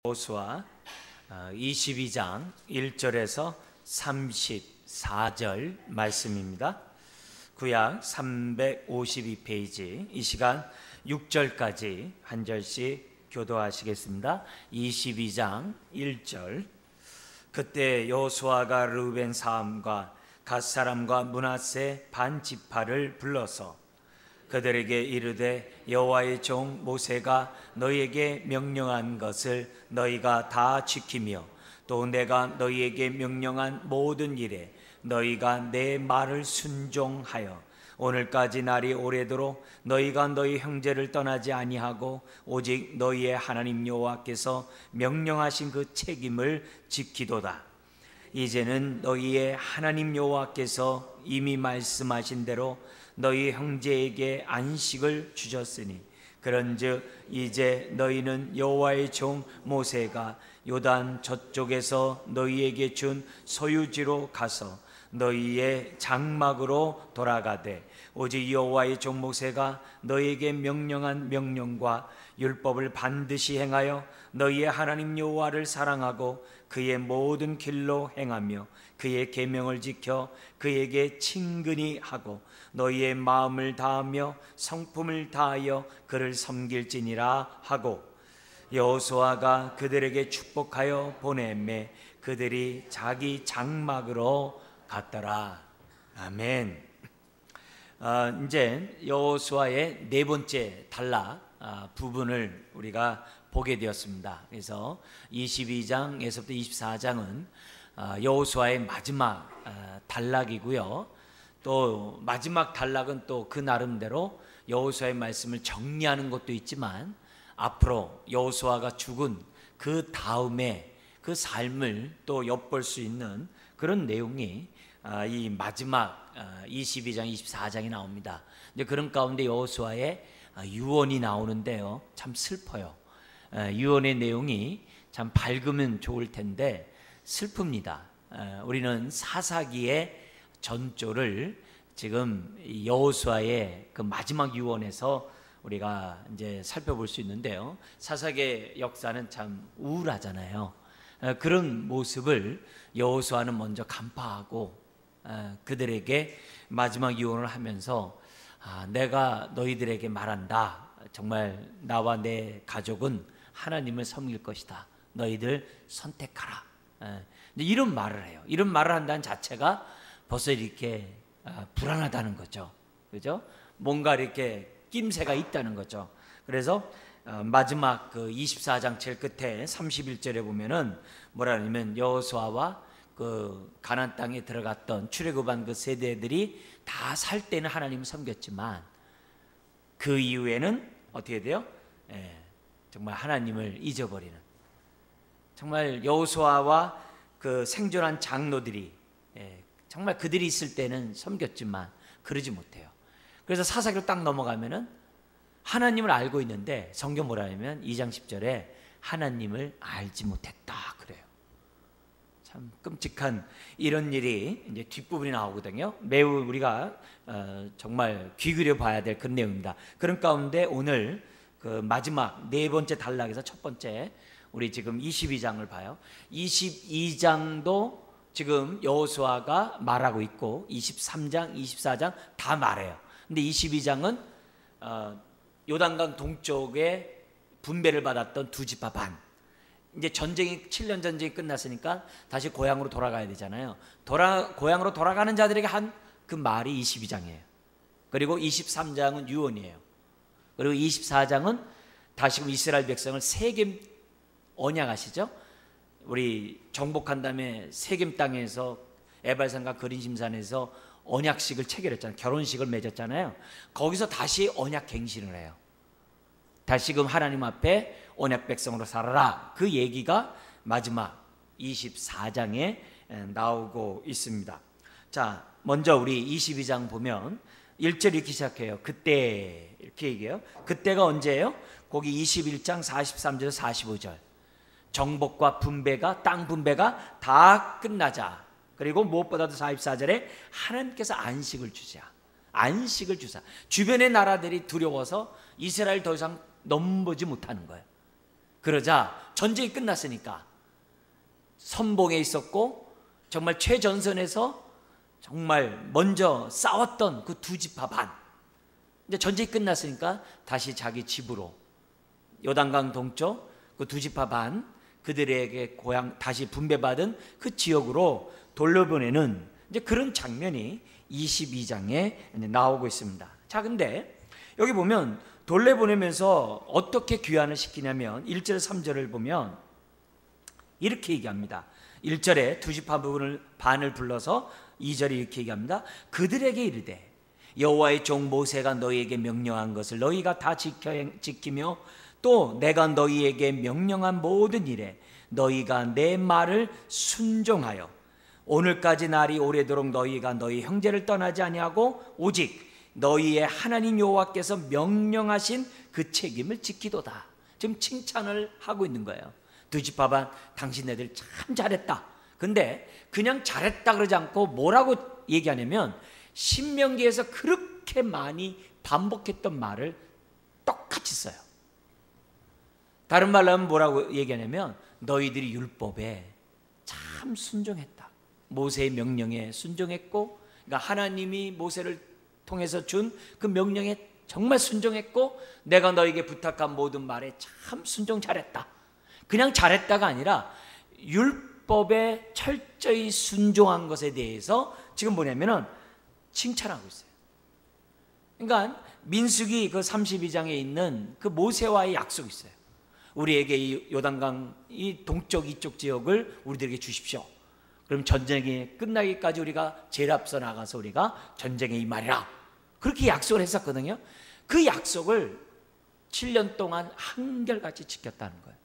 여호수아 22장 1절에서 34절 말씀입니다. 구약 352페이지, 이 시간 6절까지 한 절씩 교도하시겠습니다. 22장 1절. 그때 여호수아가 르우벤 사람과 갓 사람과 므낫세 반 지파를 불러서 그들에게 이르되 여호와의 종 모세가 너희에게 명령한 것을 너희가 다 지키며 또 내가 너희에게 명령한 모든 일에 너희가 내 말을 순종하여 오늘까지 날이 오래도록 너희가 너희 형제를 떠나지 아니하고 오직 너희의 하나님 여호와께서 명령하신 그 책임을 지키도다. 이제는 너희의 하나님 여호와께서 이미 말씀하신 대로 너희 형제에게 안식을 주셨으니 그런즉 이제 너희는 여호와의 종 모세가 요단 저쪽에서 너희에게 준 소유지로 가서 너희의 장막으로 돌아가되 오직 여호와의 종 모세가 너희에게 명령한 명령과 율법을 반드시 행하여 너희의 하나님 여호와를 사랑하고 그의 모든 길로 행하며 그의 계명을 지켜 그에게 친근히 하고 너희의 마음을 다하며 성품을 다하여 그를 섬길지니라 하고 여호수아가 그들에게 축복하여 보내매 그들이 자기 장막으로 갔더라. 아멘. 이제 여호수아의 네 번째 단락 부분을 우리가 보게 되었습니다. 그래서 22장에서부터 24장은 여호수아의 마지막 단락이고요. 또 마지막 단락은 또 그 나름대로 여호수아의 말씀을 정리하는 것도 있지만 앞으로 여호수아가 죽은 그 다음에 그 삶을 또 엿볼 수 있는 그런 내용이 이 마지막 22장, 24장이 나옵니다. 이제 그런 가운데 여호수아의 유언이 나오는데요, 참 슬퍼요. 유언의 내용이 참 밝으면 좋을 텐데 슬픕니다. 우리는 사사기의 전조를 지금 여호수아의 그 마지막 유언에서 우리가 이제 살펴볼 수 있는데요, 사사기의 역사는 참 우울하잖아요. 그런 모습을 여호수아는 먼저 간파하고 그들에게 마지막 유언을 하면서 내가 너희들에게 말한다. 정말 나와 내 가족은 하나님을 섬길 것이다. 너희들 선택하라. 이런 말을 해요. 이런 말을 한다는 자체가 벌써 이렇게 불안하다는 거죠. 그죠? 뭔가 이렇게 낌새가 있다는 거죠. 그래서 마지막 그 24장 제일 끝에 31절에 보면은 뭐라 하냐면 여호수아와 그 가나안 땅에 들어갔던 출애굽한 그 세대들이 다 살 때는 하나님을 섬겼지만 그 이후에는 어떻게 돼요? 정말 하나님을 잊어버리는, 정말 여호수아와 그 생존한 장로들이 정말 그들이 있을 때는 섬겼지만 그러지 못해요. 그래서 사사기로 딱 넘어가면은 하나님을 알고 있는데 성경 뭐라 하냐면 2장 10절에 하나님을 알지 못했다 그래요. 참 끔찍한 이런 일이 이제 뒷부분이 나오거든요. 매우 우리가 정말 귀 기울여 봐야 될 그런 내용입니다. 그런 가운데 오늘 그 마지막 네 번째 단락에서 첫 번째 우리 지금 22장을 봐요. 22장도 지금 여호수아가 말하고 있고 23장, 24장 다 말해요. 근데 22장은 요단강 동쪽에 분배를 받았던 두 지파 반, 이제 전쟁이 7년 전쟁이 끝났으니까 다시 고향으로 돌아가야 되잖아요. 고향으로 돌아가는 자들에게 한 그 말이 22장이에요. 그리고 23장은 유언이에요. 그리고 24장은 다시금 이스라엘 백성을 세겜 언약하시죠. 우리 정복한 다음에 세겜 땅에서 에발산과 그린심산에서 언약식을 체결했잖아요. 결혼식을 맺었잖아요. 거기서 다시 언약 갱신을 해요. 다시금 하나님 앞에 언약 백성으로 살아라. 그 얘기가 마지막 24장에 나오고 있습니다. 자, 먼저 우리 22장 보면 1절 이렇게 시작해요. 그때 이렇게 얘기해요. 그때가 언제예요? 거기 21장 43절 45절. 정복과 분배가, 땅 분배가 다 끝나자, 그리고 무엇보다도 44절에 하나님께서 안식을 주자. 안식을 주사. 주변의 나라들이 두려워서 이스라엘 더 이상 넘보지 못하는 거예요. 그러자 전쟁이 끝났으니까 선봉에 있었고 정말 최전선에서 정말 먼저 싸웠던 그 두 지파 반, 이제 전쟁이 끝났으니까 다시 자기 집으로 요단강 동쪽 그 두 지파 반, 그들에게 고향 다시 분배받은 그 지역으로 돌려보내는 이제 그런 장면이 22장에 나오고 있습니다. 자, 근데 여기 보면 돌려보내면서 어떻게 귀환을 시키냐면 1절 3절을 보면 이렇게 얘기합니다. 1절에 두 지파 부분을 반을 불러서 2절에 이렇게 얘기합니다. 그들에게 이르되 여호와의 종 모세가 너희에게 명령한 것을 너희가 다 지키며 또 내가 너희에게 명령한 모든 일에 너희가 내 말을 순종하여 오늘까지 날이 오래도록 너희가 너희 형제를 떠나지 아니하고 오직 너희의 하나님 여호와께서 명령하신 그 책임을 지키도다. 지금 칭찬을 하고 있는 거예요. 두 지파 반, 당신네들 참 잘했다. 근데 그냥 잘했다 그러지 않고 뭐라고 얘기하냐면 신명기에서 그렇게 많이 반복했던 말을 똑같이 써요. 다른 말로 하면 뭐라고 얘기하냐면 너희들이 율법에 참 순종했다. 모세의 명령에 순종했고, 그러니까 하나님이 모세를 통해서 준 그 명령에 정말 순종했고, 내가 너에게 부탁한 모든 말에 참 순종 잘했다. 그냥 잘했다가 아니라 율법에 철저히 순종한 것에 대해서 지금 뭐냐면은 칭찬하고 있어요. 그러니까 민수기 그 32장에 있는 그 모세와의 약속이 있어요. 우리에게 이 요단강 이 동쪽 이쪽 지역을 우리들에게 주십시오. 그럼 전쟁이 끝나기까지 우리가 제일 앞서 나가서 우리가 전쟁에 임하리라. 그렇게 약속을 했었거든요. 그 약속을 7년 동안 한결같이 지켰다는 거예요.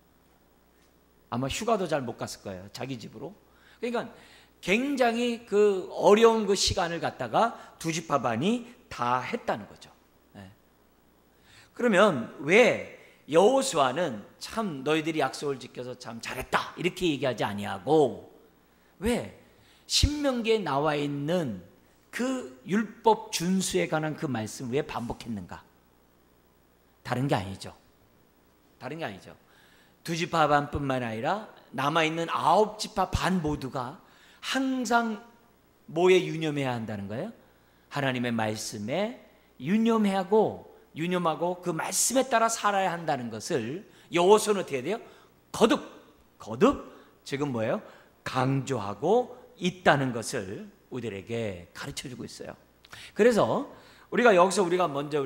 아마 휴가도 잘 못 갔을 거예요. 자기 집으로. 그러니까 굉장히 그 어려운 그 시간을 갖다가 두 지파 반이 다 했다는 거죠. 네. 그러면 왜 여호수아는 참 너희들이 약속을 지켜서 참 잘했다 이렇게 얘기하지 아니하고 왜 신명기에 나와 있는 그 율법 준수에 관한 그 말씀 왜 반복했는가? 다른 게 아니죠. 다른 게 아니죠. 두 지파 반뿐만 아니라 남아있는 9지파 반 모두가 항상 뭐에 유념해야 한다는 거예요? 하나님의 말씀에 유념하고 그 말씀에 따라 살아야 한다는 것을 여호수아는 어떻게 해야 돼요? 거듭 지금 뭐예요? 강조하고 있다는 것을 우리들에게 가르쳐주고 있어요. 그래서 우리가 여기서 먼저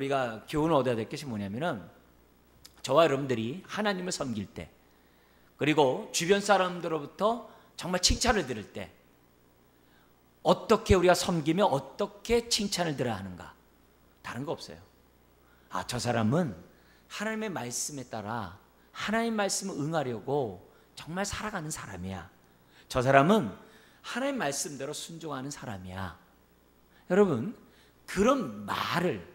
교훈을 얻어야 될 것이 뭐냐면은 저와 여러분들이 하나님을 섬길 때 그리고 주변 사람들로부터 정말 칭찬을 들을 때 어떻게 우리가 섬기며 어떻게 칭찬을 들어야 하는가? 다른 거 없어요. 저 사람은 하나님의 말씀에 따라 하나님 말씀을 응하려고 정말 살아가는 사람이야. 저 사람은 하나님 말씀대로 순종하는 사람이야. 여러분, 그런 말을,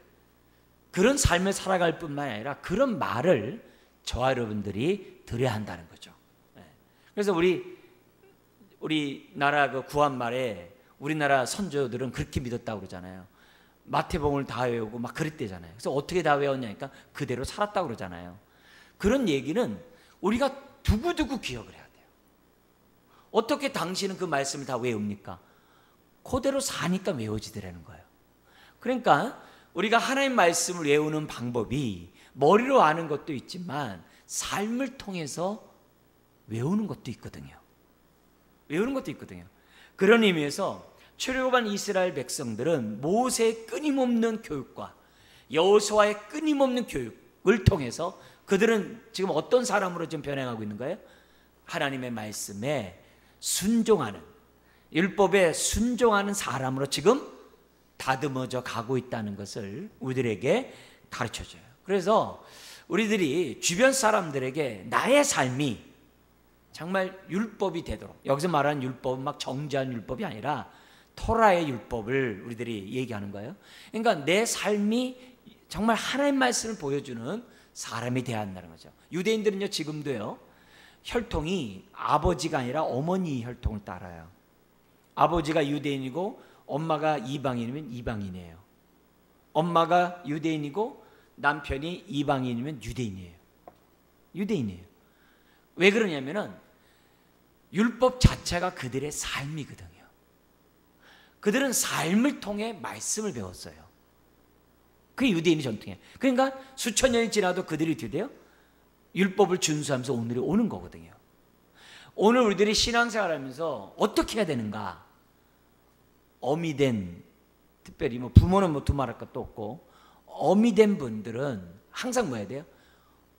그런 삶을 살아갈 뿐만 아니라 그런 말을 저와 여러분들이 들어야 한다는 거죠. 그래서 우리나라 그 구한말에 우리나라 선조들은 그렇게 믿었다고 그러잖아요. 마태복음을 다 외우고 막 그랬대잖아요. 그래서 어떻게 다 외웠냐니까 그대로 살았다고 그러잖아요. 그런 얘기는 우리가 두고두고 기억을 해야 돼요. 어떻게 당신은 그 말씀을 다 외웁니까? 그대로 사니까 외워지더라는 거예요. 그러니까 우리가 하나님 말씀을 외우는 방법이 머리로 아는 것도 있지만 삶을 통해서 외우는 것도 있거든요. 그런 의미에서 출애굽한 이스라엘 백성들은 모세의 끊임없는 교육과 여호수아의 끊임없는 교육을 통해서 그들은 지금 어떤 사람으로 지금 변해가고 있는 거예요? 하나님의 말씀에 순종하는, 율법에 순종하는 사람으로 지금 다듬어져 가고 있다는 것을 우리들에게 가르쳐줘요. 그래서 우리들이 주변 사람들에게 나의 삶이 정말 율법이 되도록, 여기서 말하는 율법은 막 정죄한 율법이 아니라 토라의 율법을 우리들이 얘기하는 거예요. 그러니까 내 삶이 정말 하나님 말씀을 보여주는 사람이 되어야 한다는 거죠. 유대인들은요 지금도요 혈통이 아버지가 아니라 어머니 혈통을 따라요. 아버지가 유대인이고 엄마가 이방인이면 이방인이에요. 엄마가 유대인이고 남편이 이방인이면 유대인이에요. 왜 그러냐면은 율법 자체가 그들의 삶이거든요. 그들은 삶을 통해 말씀을 배웠어요. 그게 유대인의 전통이에요. 그러니까 수천 년이 지나도 그들이 어떻게 돼요? 율법을 준수하면서 오늘이 오는 거거든요. 오늘 우리들이 신앙생활하면서 어떻게 해야 되는가? 어미된, 특별히 뭐 부모는 뭐 두말할 것도 없고, 어미된 분들은 항상 뭐 해야 돼요?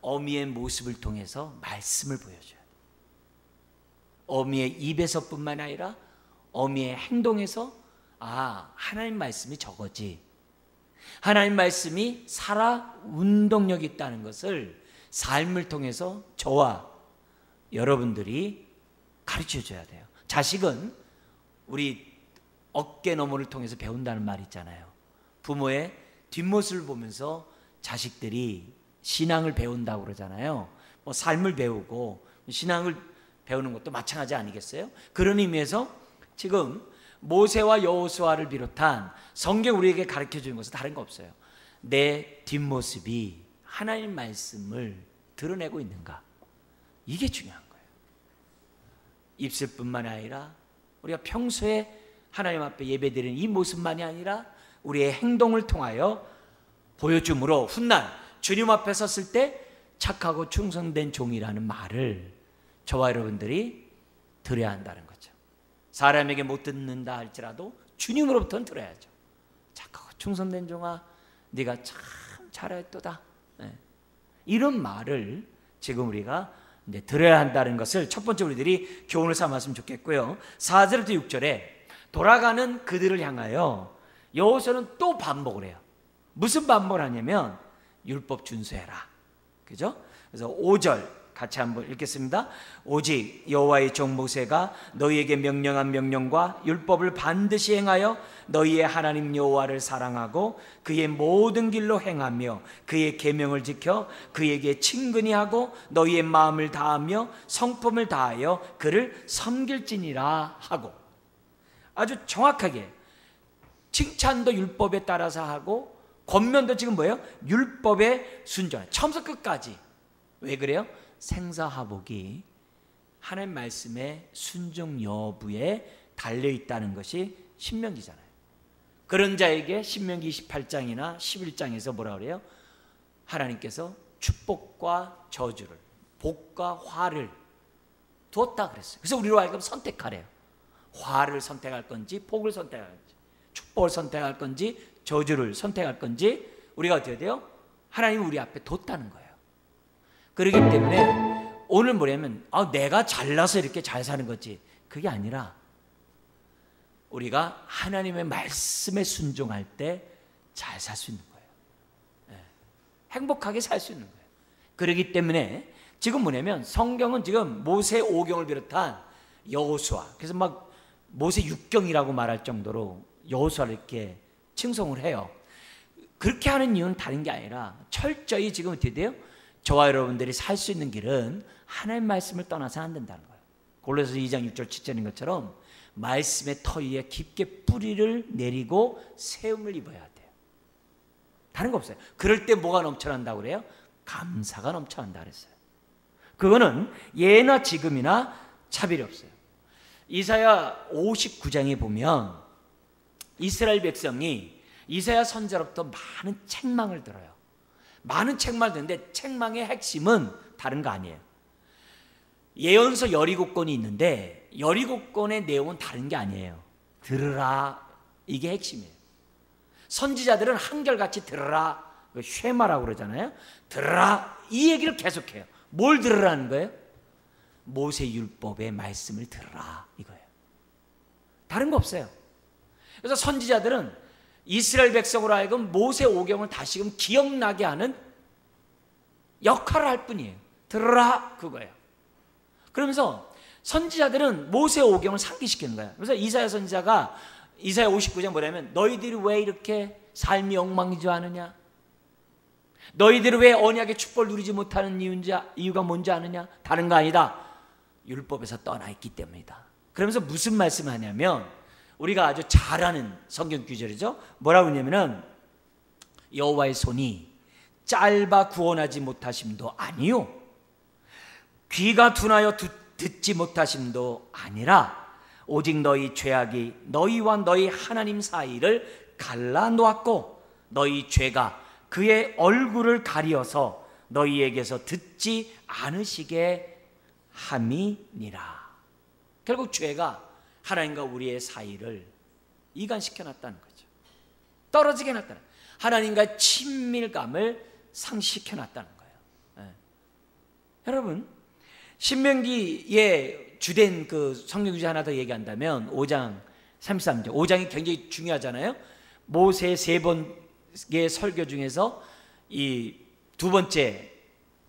어미의 모습을 통해서 말씀을 보여줘야 돼요. 어미의 입에서뿐만 아니라 어미의 행동에서 하나님 말씀이 저거지, 하나님 말씀이 살아 운동력이 있다는 것을 삶을 통해서 저와 여러분들이 가르쳐줘야 돼요. 자식은 우리 어깨 너머를 통해서 배운다는 말이 있잖아요. 부모의 뒷모습을 보면서 자식들이 신앙을 배운다고 그러잖아요. 뭐 삶을 배우고 신앙을 배우는 것도 마찬가지 아니겠어요? 그런 의미에서 지금 모세와 여호수아를 비롯한 성경 우리에게 가르쳐주는 것은 다른 거 없어요. 내 뒷모습이 하나님 말씀을 드러내고 있는가? 이게 중요한 거예요. 입술뿐만 아니라 우리가 평소에 하나님 앞에 예배드리는 이 모습만이 아니라 우리의 행동을 통하여 보여줌으로 훗날 주님 앞에 섰을 때 착하고 충성된 종이라는 말을 저와 여러분들이 들어야 한다는 거죠. 사람에게 못 듣는다 할지라도 주님으로부터는 들어야죠. 착하고 충성된 종아, 네가 참 잘했도다. 이런 말을 지금 우리가 이제 들어야 한다는 것을 첫 번째 우리들이 교훈을 삼았으면 좋겠고요. 4절부터 6절에 돌아가는 그들을 향하여 여호수아는 또 반복을 해요. 무슨 반복을 하냐면 율법 준수해라. 그죠? 그래서 5절 같이 한번 읽겠습니다. 오직 여호와의 종 모세가 너희에게 명령한 명령과 율법을 반드시 행하여 너희의 하나님 여호와를 사랑하고 그의 모든 길로 행하며 그의 계명을 지켜 그에게 친근히 하고 너희의 마음을 다하며 성품을 다하여 그를 섬길지니라 하고, 아주 정확하게 칭찬도 율법에 따라서 하고 권면도 지금 뭐예요? 율법에 순종해. 처음부터 끝까지. 왜 그래요? 생사화복이 하나님 말씀의 순종 여부에 달려있다는 것이 신명기잖아요. 그런 자에게 신명기 28장이나 11장에서 뭐라 그래요? 하나님께서 축복과 저주를, 복과 화를 두었다 그랬어요. 그래서 우리로 하여금 선택하래요. 화를 선택할 건지 복을 선택할 건지, 축복을 선택할 건지 저주를 선택할 건지 우리가 어떻게 돼요? 하나님이 우리 앞에 뒀다는 거예요. 그렇기 때문에 오늘 뭐냐면 내가 잘나서 이렇게 잘 사는 거지, 그게 아니라 우리가 하나님의 말씀에 순종할 때 잘 살 수 있는 거예요. 행복하게 살 수 있는 거예요. 그렇기 때문에 지금 뭐냐면 성경은 지금 모세 5경을 비롯한 여호수아, 그래서 막 모세 6경이라고 말할 정도로 여호수아를 이렇게 칭송을 해요. 그렇게 하는 이유는 다른 게 아니라 철저히 지금 어떻게 돼요? 저와 여러분들이 살 수 있는 길은 하나님 말씀을 떠나서 안 된다는 거예요. 골로새서 2장 6절 7절인 것처럼 말씀의 터 위에 깊게 뿌리를 내리고 세움을 입어야 돼요. 다른 거 없어요. 그럴 때 뭐가 넘쳐난다고 그래요? 감사가 넘쳐난다 그랬어요. 그거는 예나 지금이나 차별이 없어요. 이사야 59장에 보면 이스라엘 백성이 이사야 선지자로부터 많은 책망을 들어요. 많은 책망을 듣는데 책망의 핵심은 다른 거 아니에요. 예언서 17권이 있는데 17권의 내용은 다른 게 아니에요. 들으라, 이게 핵심이에요. 선지자들은 한결같이 들으라, 쉐마라고 그러잖아요. 들으라, 이 얘기를 계속해요. 뭘 들으라는 거예요? 모세 율법의 말씀을 들으라, 이거예요. 다른 거 없어요. 그래서 선지자들은 이스라엘 백성으로 하여금 모세 오경을 다시금 기억나게 하는 역할을 할 뿐이에요. 들으라, 그거예요. 그러면서 선지자들은 모세 오경을 상기시키는 거예요. 그래서 이사야 선지자가 이사야 59장 뭐냐면 너희들이 왜 이렇게 삶이 엉망이지않으냐, 너희들이 왜 언약의 축복을 누리지 못하는 이유가 뭔지 아느냐? 다른 거 아니다. 율법에서 떠나 있기 때문이다. 그러면서 무슨 말씀을 하냐면 우리가 아주 잘 아는 성경 구절이죠. 뭐라고 하냐면은 여호와의 손이 짧아 구원하지 못하심도 아니요 귀가 둔하여 듣지 못하심도 아니라 오직 너희 죄악이 너희와 너희 하나님 사이를 갈라 놓았고 너희 죄가 그의 얼굴을 가리어서 너희에게서 듣지 않으시게 함이니라. 결국 죄가 하나님과 우리의 사이를 이간시켜 놨다는 거죠. 떨어지게 해놨다는 거예요. 하나님과의 친밀감을 상실시켜 놨다는 거예요. 여러분, 신명기에 주된 그 성경 구절 하나 더 얘기한다면 5장 33절, 5장이 굉장히 중요하잖아요. 모세의 3번의 설교 중에서 이 두 번째에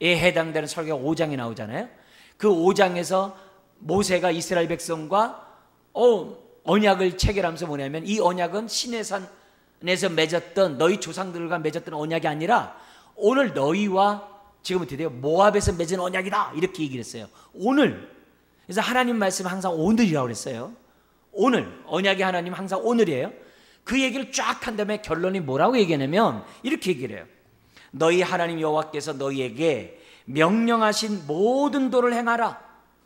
해당되는 설교가 5장에 나오잖아요. 그 5장에서 모세가 이스라엘 백성과 언약을 체결하면서 뭐냐면, 이 언약은 시내산에서 맺었던 너희 조상들과 맺었던 언약이 아니라 오늘 너희와 지금 어떻게 돼요? 모압에서 맺은 언약이다, 이렇게 얘기를 했어요. 오늘. 그래서 하나님 말씀 항상 오늘이라고 그랬어요. 오늘. 언약의 하나님 항상 오늘이에요. 그 얘기를 쫙 한 다음에 결론이 뭐라고 얘기하냐면 이렇게 얘기를 해요. 너희 하나님 여호와께서 너희에게 명령하신 모든 도를 행하라.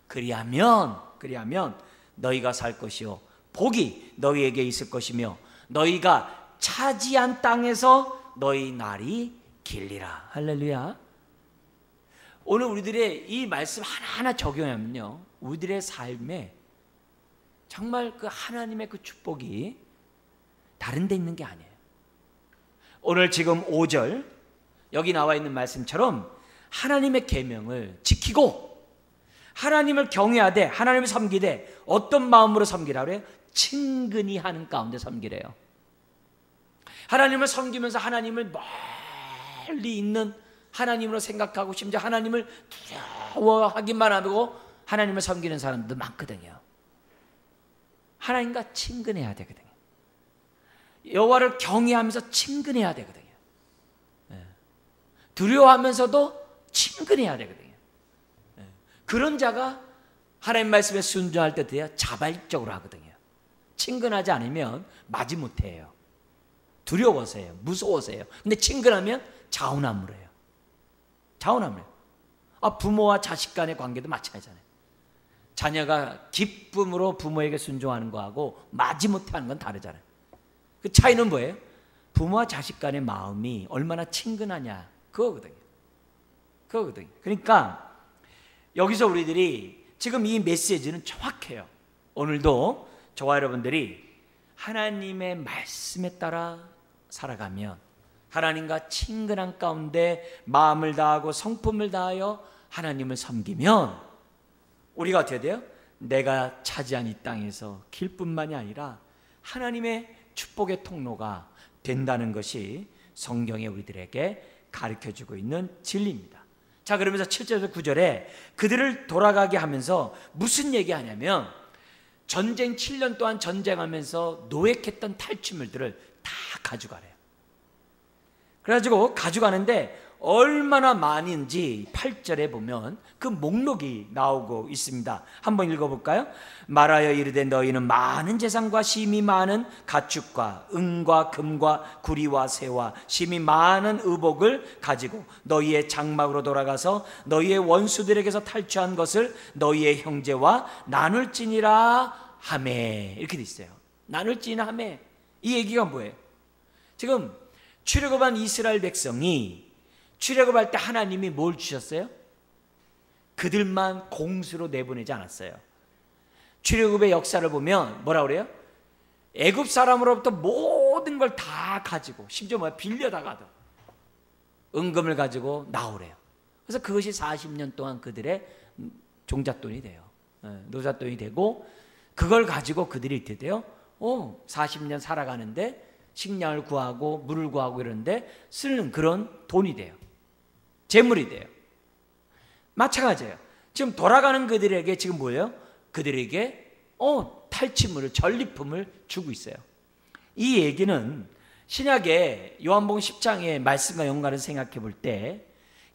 그리하면 너희가 살 것이요 복이 너희에게 있을 것이며 너희가 차지한 땅에서 너희 날이 길리라. 할렐루야. 오늘 우리들의 이 말씀 하나하나 적용하면요, 우리들의 삶에 정말 그 하나님의 그 축복이 다른 데 있는 게 아니에요. 오늘 지금 5절 여기 나와 있는 말씀처럼 하나님의 계명을 지키고 하나님을 경외하되 하나님을 섬기되 어떤 마음으로 섬기라 그래요? 친근히 하는 가운데 섬기래요. 하나님을 섬기면서 하나님을 멀리 있는 하나님으로 생각하고 심지어 하나님을 두려워하기만 하고 하나님을 섬기는 사람도 많거든요. 하나님과 친근해야 되거든요. 여호와를 경외하면서 친근해야 되거든요. 두려워하면서도 친근해야 되거든요. 그런 자가 하나님 말씀에 순종할 때 돼야 자발적으로 하거든요. 친근하지 않으면 마지못해요. 두려워서요, 무서워서요. 근데 친근하면 자운함으로요. 자운함으로요. 부모와 자식 간의 관계도 마찬가지잖아요. 자녀가 기쁨으로 부모에게 순종하는 거하고 마지못해 하는 건 다르잖아요. 그 차이는 뭐예요? 부모와 자식 간의 마음이 얼마나 친근하냐, 그거거든요. 그러니까 여기서 우리들이 지금 이 메시지는 정확해요. 오늘도 저와 여러분들이 하나님의 말씀에 따라 살아가면, 하나님과 친근한 가운데 마음을 다하고 성품을 다하여 하나님을 섬기면 우리가 어떻게 돼요? 내가 차지한 이 땅에서 길 뿐만이 아니라 하나님의 축복의 통로가 된다는 것이 성경에 우리들에게 가르쳐주고 있는 진리입니다. 자, 그러면서 7절에서 9절에 그들을 돌아가게 하면서 무슨 얘기하냐면, 전쟁 7년 동안 전쟁하면서 노획했던 탈취물들을 다 가져가래요. 그래가지고 가져가는데 얼마나 많은지 8절에 보면 그 목록이 나오고 있습니다. 한번 읽어볼까요? 말하여 이르되 너희는 많은 재산과 심히 많은 가축과 은과 금과 구리와 새와 심히 많은 의복을 가지고 너희의 장막으로 돌아가서 너희의 원수들에게서 탈취한 것을 너희의 형제와 나눌지니라 하매. 이렇게 돼 있어요. 나눌지니라 하매. 이 얘기가 뭐예요? 지금 출애굽한 이스라엘 백성이 출애굽할 때 하나님이 뭘 주셨어요? 그들만 공수로 내보내지 않았어요. 출애굽의 역사를 보면 뭐라고 그래요? 애굽 사람으로부터 모든 걸 다 가지고, 심지어 빌려다가도 은금을 가지고 나오래요. 그래서 그것이 40년 동안 그들의 종잣돈이 돼요. 노잣돈이 되고, 그걸 가지고 그들이 이렇게 돼요. 40년 살아가는데 식량을 구하고 물을 구하고 이러는데 쓰는 그런 돈이 돼요. 재물이 돼요. 마찬가지예요. 지금 돌아가는 그들에게 지금 뭐예요? 그들에게 탈취물을, 전리품을 주고 있어요. 이 얘기는 신약의 요한복음 10장의 말씀과 연관을 생각해 볼 때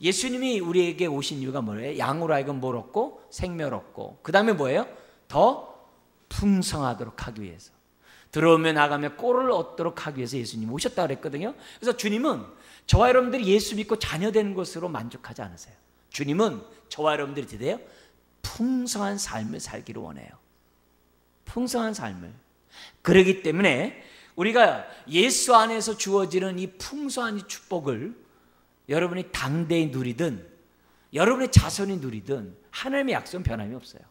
예수님이 우리에게 오신 이유가 뭐예요? 양으로 하여금 뭘 얻고? 생명을 얻고, 그 다음에 뭐예요? 더 풍성하도록 하기 위해서, 들어오면 나가면 꼴을 얻도록 하기 위해서 예수님 오셨다고 그랬거든요. 그래서 주님은 저와 여러분들이 예수 믿고 자녀 되는 것으로 만족하지 않으세요. 주님은 저와 여러분들이 드디어 풍성한 삶을 살기를 원해요. 풍성한 삶을. 그렇기 때문에 우리가 예수 안에서 주어지는 이 풍성한 이 축복을 여러분이 당대히 누리든 여러분의 자손이 누리든 하나님의 약속은 변함이 없어요.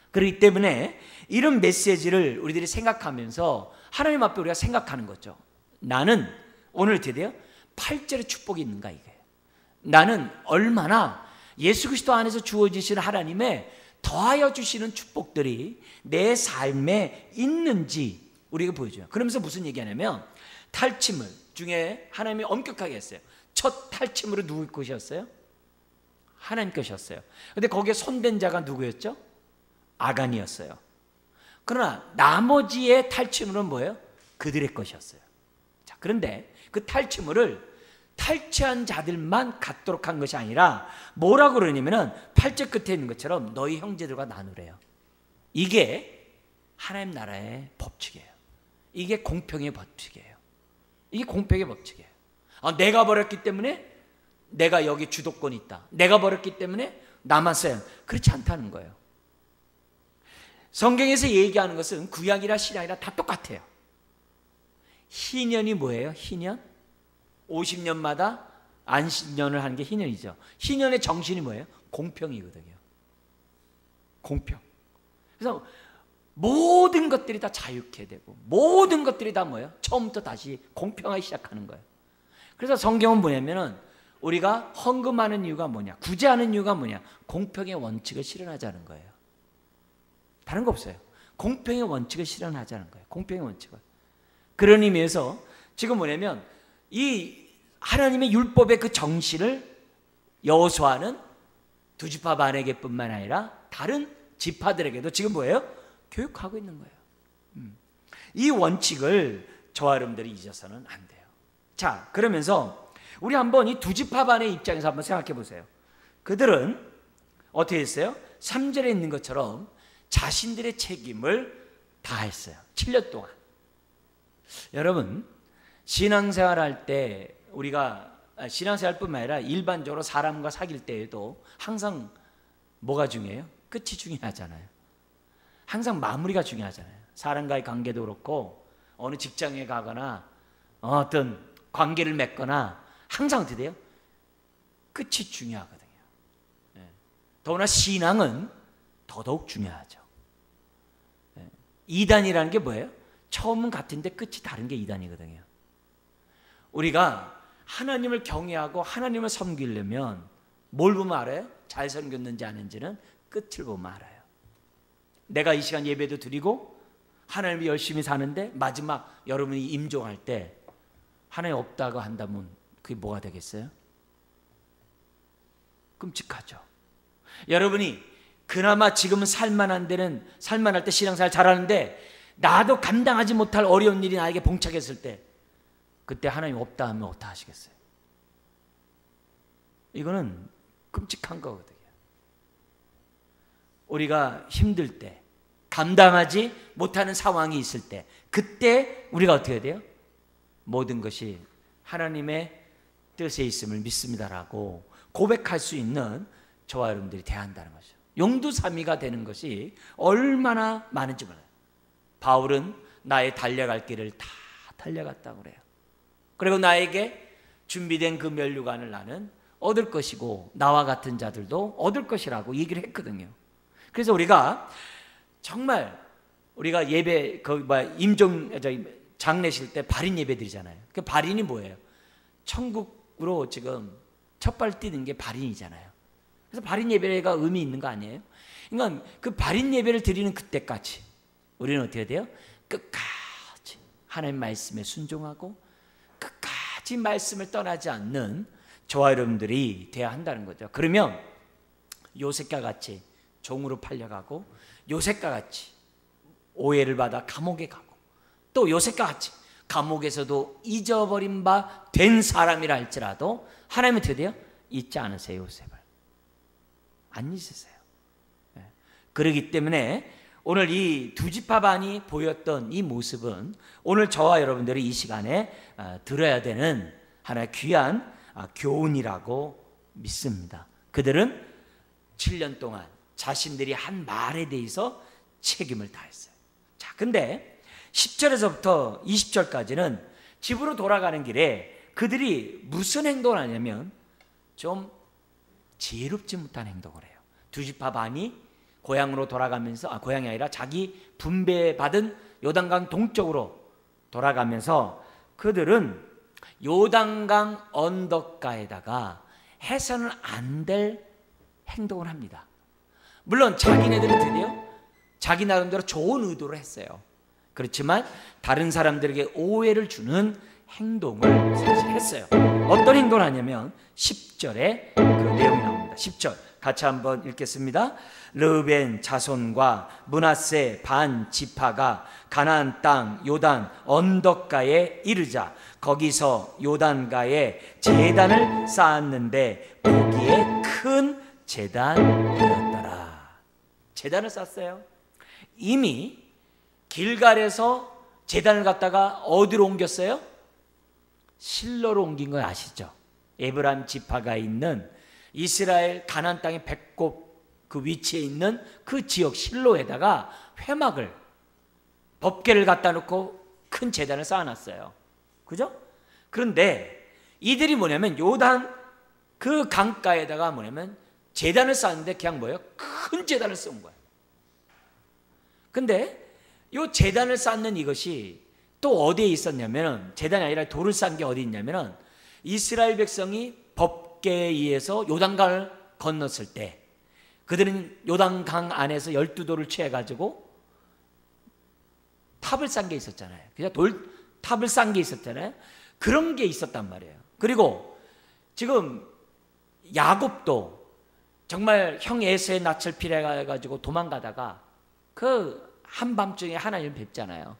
그렇기 때문에 이런 메시지를 우리들이 생각하면서 하나님 앞에 우리가 생각하는 거죠. 나는 오늘 드디어 8절의 축복이 있는가 이게. 나는 얼마나 예수 그리스도 안에서 주어지시는 하나님의 더하여 주시는 축복들이 내 삶에 있는지 우리가 보여줘요. 그러면서 무슨 얘기하냐면 탈취물 중에 하나님이 엄격하게 했어요. 첫 탈취물은 누구 것이었어요? 하나님 것이었어요. 근데 거기에 손댄 자가 누구였죠? 아간이었어요. 그러나 나머지의 탈취물은 뭐예요? 그들의 것이었어요. 자, 그런데 그 탈취물을 탈취한 자들만 갖도록 한 것이 아니라 뭐라고 그러냐면은 8절 끝에 있는 것처럼 너희 형제들과 나누래요. 이게 하나님 나라의 법칙이에요. 이게 공평의 법칙이에요. 이게 공평의 법칙이에요. 내가 버렸기 때문에 내가 여기 주도권이 있다. 내가 버렸기 때문에 나만 써야 한다. 그렇지 않다는 거예요. 성경에서 얘기하는 것은 구약이나 신약이나 다 똑같아요. 희년이 뭐예요? 희년? 50년마다 안식년을 하는 게 희년이죠. 희년의 정신이 뭐예요? 공평이거든요. 공평. 그래서 모든 것들이 다 자유케 되고 모든 것들이 다 뭐예요? 처음부터 다시 공평하기 시작하는 거예요. 그래서 성경은 뭐냐면은 우리가 헌금하는 이유가 뭐냐? 구제하는 이유가 뭐냐? 공평의 원칙을 실현하자는 거예요. 다른 거 없어요. 공평의 원칙을 실현하자는 거예요. 공평의 원칙을. 그런 의미에서 지금 뭐냐면 이 하나님의 율법의 그 정신을 여호수아는 두 지파 반에게뿐만 아니라 다른 지파들에게도 지금 뭐예요? 교육하고 있는 거예요. 이 원칙을 저와 여러분들이 잊어서는 안 돼요. 자, 그러면서 우리 한번 이 두 지파 반의 입장에서 한번 생각해 보세요. 그들은 어떻게 했어요? 3절에 있는 것처럼 자신들의 책임을 다했어요. 7년 동안. 여러분, 신앙생활 할 때 우리가 신앙생활뿐만 아니라 일반적으로 사람과 사귈 때에도 항상 뭐가 중요해요? 끝이 중요하잖아요. 항상 마무리가 중요하잖아요. 사람과의 관계도 그렇고 어느 직장에 가거나 어떤 관계를 맺거나 항상 어떻게 돼요? 끝이 중요하거든요. 더구나 신앙은 더더욱 중요하죠. 이단이라는 게 뭐예요? 처음은 같은데 끝이 다른 게 이단이거든요. 우리가 하나님을 경외하고 하나님을 섬기려면 뭘 보면 알아요? 잘 섬겼는지 아닌지는 끝을 보면 알아요. 내가 이 시간 예배도 드리고 하나님을 열심히 사는데 마지막 여러분이 임종할 때 하나님 없다고 한다면 그게 뭐가 되겠어요? 끔찍하죠. 여러분이 그나마 지금은 살만한 데는 살만할 때 신앙생활 잘하는데 나도 감당하지 못할 어려운 일이 나에게 봉착했을 때 그때 하나님 없다 하면 어떻게 하시겠어요? 이거는 끔찍한 거거든요. 우리가 힘들 때 감당하지 못하는 상황이 있을 때 그때 우리가 어떻게 해야 돼요? 모든 것이 하나님의 뜻에 있음을 믿습니다라고 고백할 수 있는 저와 여러분들이 돼야 한다는 거죠. 용두사미가 되는 것이 얼마나 많은지 몰라요. 바울은 나의 달려갈 길을 다 달려갔다고 그래요. 그리고 나에게 준비된 그 면류관을 나는 얻을 것이고 나와 같은 자들도 얻을 것이라고 얘기를 했거든요. 그래서 우리가 정말 우리가 예배 임종 장례실 때 발인 예배 드리잖아요. 그 발인이 뭐예요? 천국으로 지금 첫발 뛰는 게 발인이잖아요. 그래서 발인 예배가 의미 있는 거 아니에요? 그러니까 그 발인 예배를 드리는 그때까지 우리는 어떻게 돼요? 끝까지 하나님 말씀에 순종하고 끝까지 말씀을 떠나지 않는 저와 여러분들이 돼야 한다는 거죠. 그러면 요셉과 같이 종으로 팔려가고 요셉과 같이 오해를 받아 감옥에 가고 또 요셉과 같이 감옥에서도 잊어버린 바 된 사람이라 할지라도 하나님은 어떻게 돼요? 잊지 않으세요. 요셉을 안 잊으세요. 그렇기 때문에 오늘 이 두 지파 반이 보였던 이 모습은 오늘 저와 여러분들이 이 시간에 들어야 되는 하나의 귀한 교훈이라고 믿습니다. 그들은 7년 동안 자신들이 한 말에 대해서 책임을 다했어요. 자, 근데 10절에서부터 20절까지는 집으로 돌아가는 길에 그들이 무슨 행동을 하냐면 좀 지혜롭지 못한 행동을 해요. 두 지파 반이 고향으로 돌아가면서, 고향이 아니라 자기 분배받은 요단강 동쪽으로 돌아가면서 그들은 요단강 언덕가에다가 해서는 안 될 행동을 합니다. 물론 자기네들은 드디어 자기 나름대로 좋은 의도를 했어요. 그렇지만 다른 사람들에게 오해를 주는 행동을 사실 했어요. 어떤 행동을 하냐면 10절에 그 내용이 나옵니다. 10절 같이 한번 읽겠습니다. 르우벤 자손과 므낫세 반 지파가 가나안 땅 요단 언덕가에 이르자 거기서 요단가에 제단을 쌓았는데 보기에 큰 제단이었더라. 제단을 쌓았어요. 이미 길갈에서 제단을 갖다가 어디로 옮겼어요? 실로로 옮긴 거 아시죠? 에브라임 지파가 있는 이스라엘 가나안 땅의 배꼽 그 위치에 있는 그 지역 실로에다가 회막을 법궤를 갖다 놓고 큰 제단을 쌓아놨어요. 그죠? 그런데 이들이 뭐냐면 요단 그 강가에다가 뭐냐면 제단을 쌓았는데 그냥 뭐예요? 큰 제단을 쌓은 거예요. 근데 요 제단을 쌓는 이것이 또 어디에 있었냐면 제단이 아니라 돌을 쌓은 게 어디 있냐면 이스라엘 백성이 법궤에 의해서 요단강을 건넜을 때 그들은 요단강 안에서 12돌을 취해가지고 탑을 쌓은 게 있었잖아요. 그냥 탑을 쌓은 게 있었잖아요. 그런 게 있었단 말이에요. 그리고 지금 야곱도 정말 형 에서의 낯을 피해가지고 도망가다가 그 한밤중에 하나님을 뵙잖아요.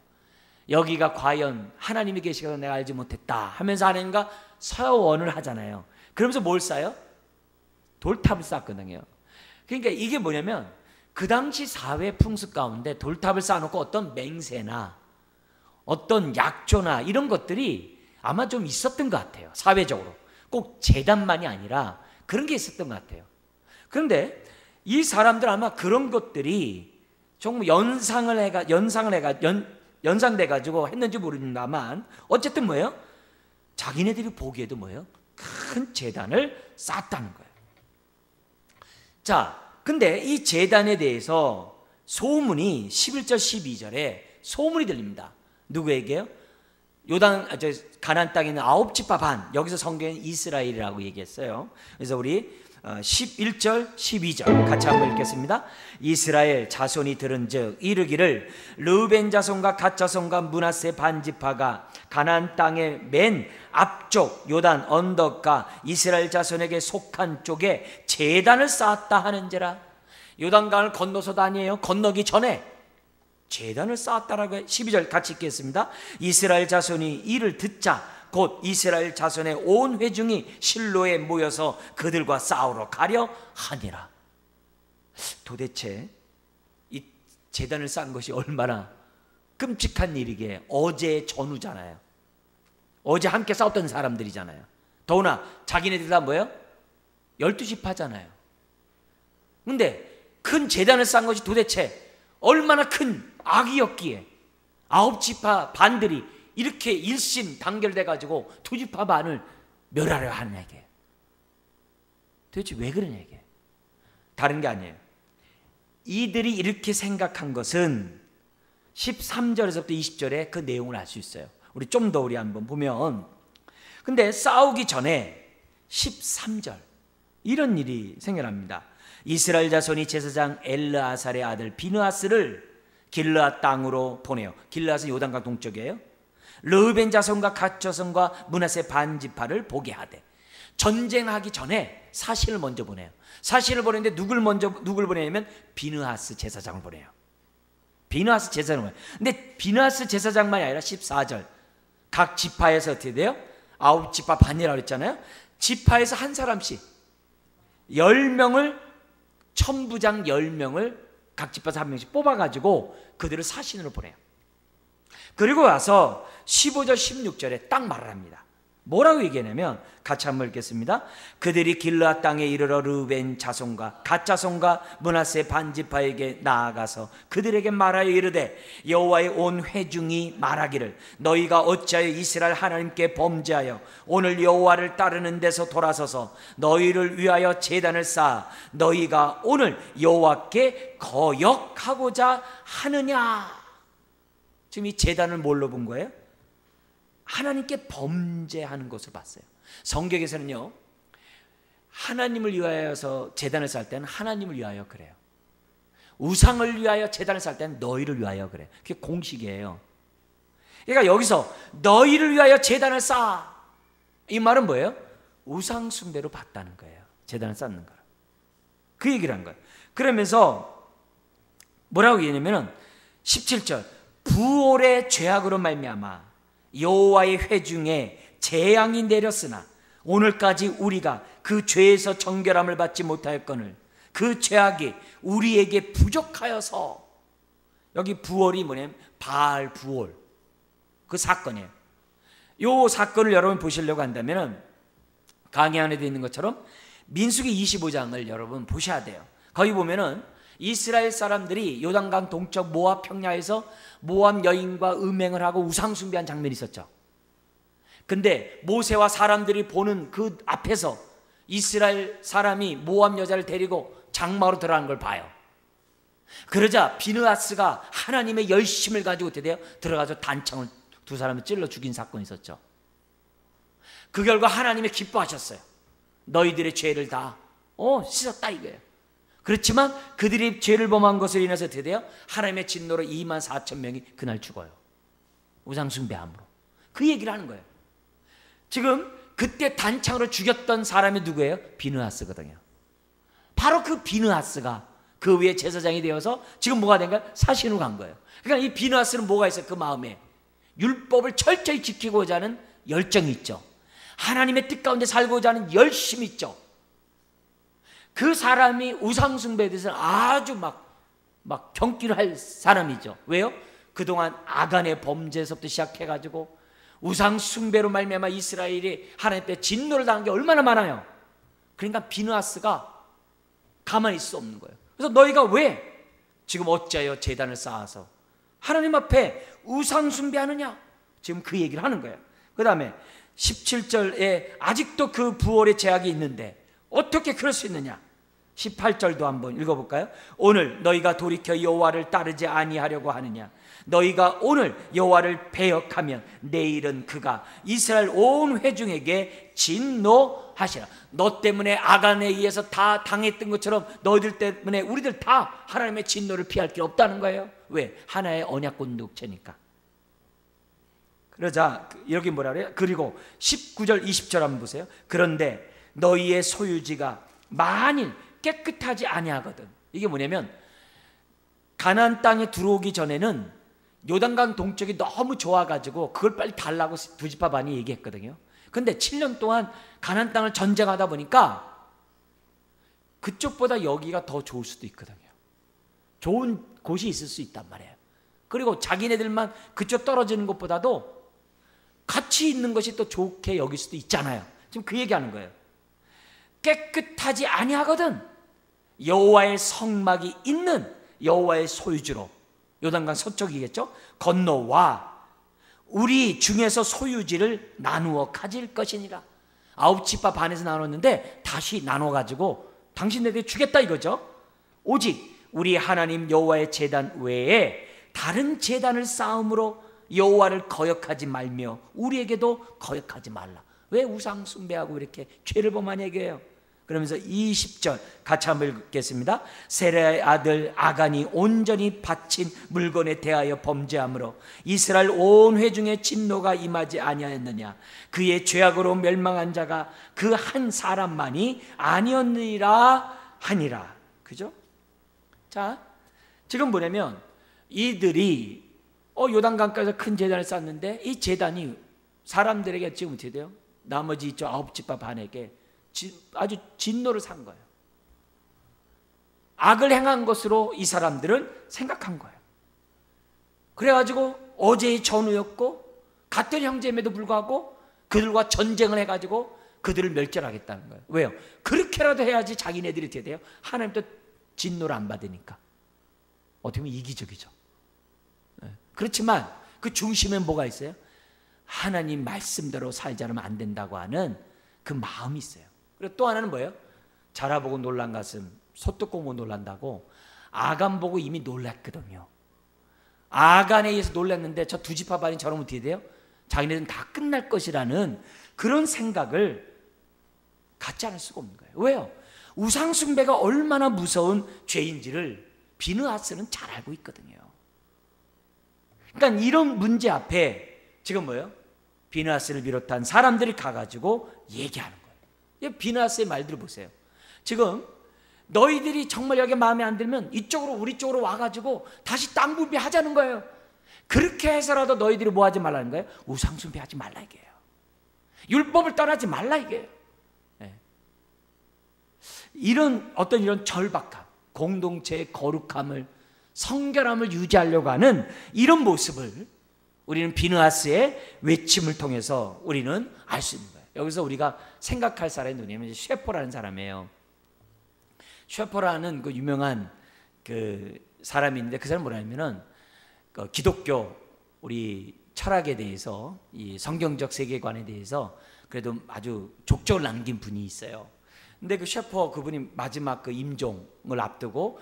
여기가 과연 하나님이 계시고도 내가 알지 못했다 하면서 하나님과 서원을 하잖아요. 그러면서 뭘 쌓아요? 돌탑을 쌓거든요. 그러니까 이게 뭐냐면 그 당시 사회 풍습 가운데 돌탑을 쌓아놓고 어떤 맹세나 어떤 약조나 이런 것들이 아마 좀 있었던 것 같아요. 사회적으로 꼭 제단만이 아니라 그런 게 있었던 것 같아요. 그런데 이 사람들 아마 그런 것들이 좀 연상돼가지고 했는지 모릅니다만 어쨌든 뭐예요? 자기네들이 보기에도 뭐예요? 큰 제단을 쌓았다는 거예요. 자, 근데 이 제단에 대해서 소문이 11절 12절에 소문이 들립니다. 누구에게요? 가나안 땅에 있는 9지파 반, 여기서 성경은 이스라엘이라고 얘기했어요. 그래서 우리 11절 12절 같이 한번 읽겠습니다. 이스라엘 자손이 들은즉 이르기를 르우벤 자손과 갓 자손과 므낫세 반 지파가 가나안 땅의 맨 앞쪽 요단 언덕가 이스라엘 자손에게 속한 쪽에 제단을 쌓았다 하는지라. 요단강을 건너서도 아니에요. 건너기 전에 제단을 쌓았다라고 해요. 12절 같이 읽겠습니다. 이스라엘 자손이 이를 듣자 곧 이스라엘 자손의 온 회중이 실로에 모여서 그들과 싸우러 가려 하니라. 도대체 이 제단을 쌓은 것이 얼마나 끔찍한 일이기에 어제의 전우잖아요. 어제 함께 싸웠던 사람들이잖아요. 더구나 자기네들 다 뭐예요? 12지파잖아요. 근데 큰 제단을 쌓은 것이 도대체 얼마나 큰 악이었기에 9지파 반들이 이렇게 일심 단결돼 가지고 2지파 반을 멸하려 하는 얘기예요. 도대체 왜 그러냐 이게? 다른 게 아니에요. 이들이 이렇게 생각한 것은 13절에서부터 20절에 그 내용을 알 수 있어요. 우리 좀 더 우리 한번 보면, 근데 싸우기 전에 13절 이런 일이 생겨납니다. 이스라엘 자손이 제사장 엘르아살의 아들 비느하스를 길르앗 땅으로 보내요. 길르앗은 요단강 동쪽이에요. 르우벤 자손과 갓 자손과 므낫세 반 지파를 보게 하되, 전쟁하기 전에 사신을 먼저 보내요. 사신을 보내는데 누굴 보내냐면 비느하스 제사장을 보내요. 비느하스 제사장을 보내요. 근데 비느하스 제사장만이 아니라 14절 각 지파에서 어떻게 돼요? 9지파 반이라고 했잖아요. 지파에서 한 사람씩 10명을 천부장 10명을 각 지파에서 한 명씩 뽑아가지고 그들을 사신으로 보내요. 그리고 와서 15절 16절에 딱 말을 합니다. 뭐라고 얘기하냐면 같이 한번 읽겠습니다. 그들이 길르앗 땅에 이르러 르벤 자손과 갓 자손과 므낫세 반지파에게 나아가서 그들에게 말하여 이르되 여호와의 온 회중이 말하기를 너희가 어찌하여 이스라엘 하나님께 범죄하여 오늘 여호와를 따르는 데서 돌아서서 너희를 위하여 제단을 쌓아 너희가 오늘 여호와께 거역하고자 하느냐. 지금 이 제단을 뭘로 본 거예요? 하나님께 범죄하는 것을 봤어요. 성경에서는요, 하나님을 위하여서 제단을 쌓을 때는 하나님을 위하여 그래요. 우상을 위하여 제단을 쌓을 때는 너희를 위하여 그래요. 그게 공식이에요. 그러니까 여기서 너희를 위하여 제단을 쌓아, 이 말은 뭐예요? 우상 숭배로 봤다는 거예요. 제단을 쌓는 거라. 그 얘기를 한 거예요. 그러면서 뭐라고 얘기하냐면 17절 부올의 죄악으로 말미암아 여호와의 회중에 재앙이 내렸으나 오늘까지 우리가 그 죄에서 정결함을 받지 못하였거늘 그 죄악이 우리에게 부족하여서. 여기 부올이 뭐냐면 바알 부올 그 사건이에요. 이 사건을 여러분 보시려고 한다면 강의 안에 되어 있는 것처럼 민수기 25장을 여러분 보셔야 돼요. 거기 보면은 이스라엘 사람들이 요단강 동쪽 모압 평야에서 모압 여인과 음행을 하고 우상 숭배한 장면이 있었죠. 근데 모세와 사람들이 보는 그 앞에서 이스라엘 사람이 모압 여자를 데리고 장막으로 들어가는 걸 봐요. 그러자 비느하스가 하나님의 열심을 가지고 어떻게 돼요? 들어가서 단창을 두 사람을 찔러 죽인 사건이 있었죠. 그 결과 하나님이 기뻐하셨어요. 너희들의 죄를 다 씻었다 이거예요. 그렇지만 그들이 죄를 범한 것을 인해서 어떻게 돼요? 하나님의 진노로 24,000명이 그날 죽어요. 우상 숭배함으로. 그 얘기를 하는 거예요. 지금 그때 단창으로 죽였던 사람이 누구예요? 비느하스거든요. 바로 그 비느하스가 그 위에 제사장이 되어서 지금 뭐가 된 거예요? 사신으로 간 거예요. 그러니까 이 비느하스는 뭐가 있어요? 그 마음에 율법을 철저히 지키고자 하는 열정이 있죠. 하나님의 뜻 가운데 살고자 하는 열심이 있죠. 그 사람이 우상 숭배에 대해서는 아주 막 경기를 할 사람이죠. 왜요? 그동안 아간의 범죄에서부터 시작해가지고 우상 숭배로 말미암아 이스라엘이 하나님 앞에 진노를 당한 게 얼마나 많아요. 그러니까 비느하스가 가만히 있을 수 없는 거예요. 그래서 너희가 왜 지금 어찌하여 제단을 쌓아서 하나님 앞에 우상 숭배하느냐? 지금 그 얘기를 하는 거예요. 그 다음에 17절에 아직도 그 부월의 제약이 있는데 어떻게 그럴 수 있느냐? 18절도 한번 읽어볼까요? 오늘 너희가 돌이켜 여호와를 따르지 아니하려고 하느냐? 너희가 오늘 여호와를 배역하면 내일은 그가 이스라엘 온 회중에게 진노하시라. 너 때문에 아간에 의해서 다 당했던 것처럼 너희들 때문에 우리들 다 하나님의 진노를 피할 게 없다는 거예요. 왜? 하나의 언약 공동체니까. 그러자 여기 뭐라 그래요? 그리고 19절 20절 한번 보세요. 그런데 너희의 소유지가 만일 깨끗하지 아니하거든. 이게 뭐냐면 가나안 땅에 들어오기 전에는 요단강 동쪽이 너무 좋아가지고 그걸 빨리 달라고 두 지파 반이 얘기했거든요. 근데 7년 동안 가나안 땅을 전쟁하다 보니까 그쪽보다 여기가 더 좋을 수도 있거든요. 좋은 곳이 있을 수 있단 말이에요. 그리고 자기네들만 그쪽 떨어지는 것보다도 같이 있는 것이 또 좋게 여길 수도 있잖아요. 지금 그 얘기하는 거예요. 깨끗하지 아니하거든. 여호와의 성막이 있는 여호와의 소유지로, 요단강 서쪽이겠죠? 건너와 우리 중에서 소유지를 나누어 가질 것이니라. 9지파 반에서 나눴는데 다시 나눠가지고 당신네들이 주겠다 이거죠. 오직 우리 하나님 여호와의 제단 외에 다른 제단을 쌓음으로 여호와를 거역하지 말며 우리에게도 거역하지 말라. 왜 우상 숭배하고 이렇게 죄를 범하냐 얘기해요. 그러면서 20절 같이 한번 읽겠습니다. 세라의 아들 아간이 온전히 바친 물건에 대하여 범죄함으로 이스라엘 온 회중의 진노가 임하지 아니하였느냐? 그의 죄악으로 멸망한 자가 그 한 사람만이 아니었느니라 하니라. 그죠? 자, 지금 뭐냐면 이들이 요단강가에서 큰 제단을 쌓는데 이 제단이 사람들에게 지금 어떻게 돼요? 나머지 이쪽 9지파 반에게 아주 진노를 산 거예요. 악을 행한 것으로 이 사람들은 생각한 거예요. 그래가지고 어제의 전우였고 같은 형제임에도 불구하고 그들과 전쟁을 해가지고 그들을 멸절하겠다는 거예요. 왜요? 그렇게라도 해야지 자기네들이 어떻게 돼요? 하나님도 진노를 안 받으니까. 어떻게 보면 이기적이죠. 그렇지만 그 중심에 뭐가 있어요? 하나님 말씀대로 살지 않으면 안 된다고 하는 그 마음이 있어요. 그리고 또 하나는 뭐예요? 자라보고 놀란 가슴, 소뜯고 못 놀란다고 아간 보고 이미 놀랐거든요. 아간에 의해서 놀랐는데 저 두 지파반이 저러면 어떻게 돼요? 자기네들은 다 끝날 것이라는 그런 생각을 갖지 않을 수가 없는 거예요. 왜요? 우상숭배가 얼마나 무서운 죄인지를 비느하스는 잘 알고 있거든요. 그러니까 이런 문제 앞에 지금 뭐예요? 비느하스를 비롯한 사람들이 가가지고 얘기하는 거예요. 비느하스의 말들을 보세요. 지금 너희들이 정말 여기 마음에 안 들면 이쪽으로 우리 쪽으로 와가지고 다시 땅 분배하자는 거예요. 그렇게 해서라도 너희들이 뭐 하지 말라는 거예요? 우상숭배하지 말라 이게요. 율법을 떠나지 말라 이게요. 이런 어떤 이런 절박함, 공동체의 거룩함을, 성결함을 유지하려고 하는 이런 모습을 우리는 비느하스의 외침을 통해서 우리는 알 수 있는 거예요. 여기서 우리가 생각할 사람이 누구냐면 쉐퍼라는 사람이에요. 쉐퍼라는 그 유명한 그 사람이 있는데 그 사람은 뭐냐면은 그 기독교 우리 철학에 대해서 이 성경적 세계관에 대해서 그래도 아주 족적을 남긴 분이 있어요. 근데 그 쉐퍼 그분이 마지막 그 임종을 앞두고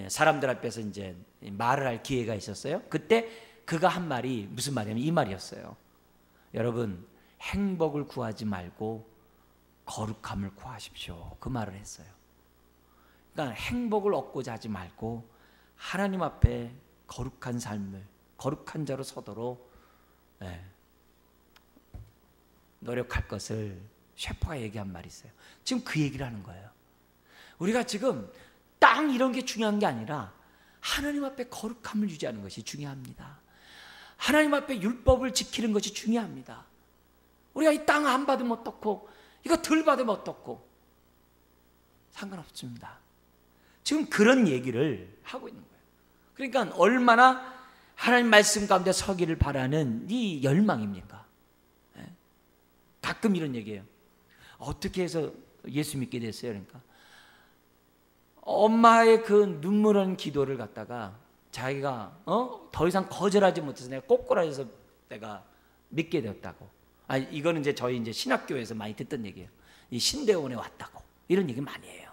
사람들 앞에서 이제 말을 할 기회가 있었어요. 그때 그가 한 말이 무슨 말이냐면 이 말이었어요. 여러분, 행복을 구하지 말고 거룩함을 구하십시오. 그 말을 했어요. 그러니까 행복을 얻고자 하지 말고 하나님 앞에 거룩한 삶을, 거룩한 자로 서도록 노력할 것을 셰퍼가 얘기한 말이 있어요. 지금 그 얘기를 하는 거예요. 우리가 지금 땅 이런 게 중요한 게 아니라 하나님 앞에 거룩함을 유지하는 것이 중요합니다. 하나님 앞에 율법을 지키는 것이 중요합니다. 우리가 이 땅 안 받으면 어떻고 이거 덜 받으면 어떻고 상관없습니다. 지금 그런 얘기를 하고 있는 거예요. 그러니까 얼마나 하나님 말씀 가운데 서기를 바라는 이 열망입니까? 가끔 이런 얘기예요. 어떻게 해서 예수 믿게 됐어요? 그러니까 엄마의 그 눈물 흘리는 기도를 갖다가 자기가 더 이상 거절하지 못해서 내가 꼬꾸라져서 내가 믿게 되었다고. 이거는 이제 저희 이제 신학교에서 많이 듣던 얘기예요. 이 신대원에 왔다고 이런 얘기 많이 해요.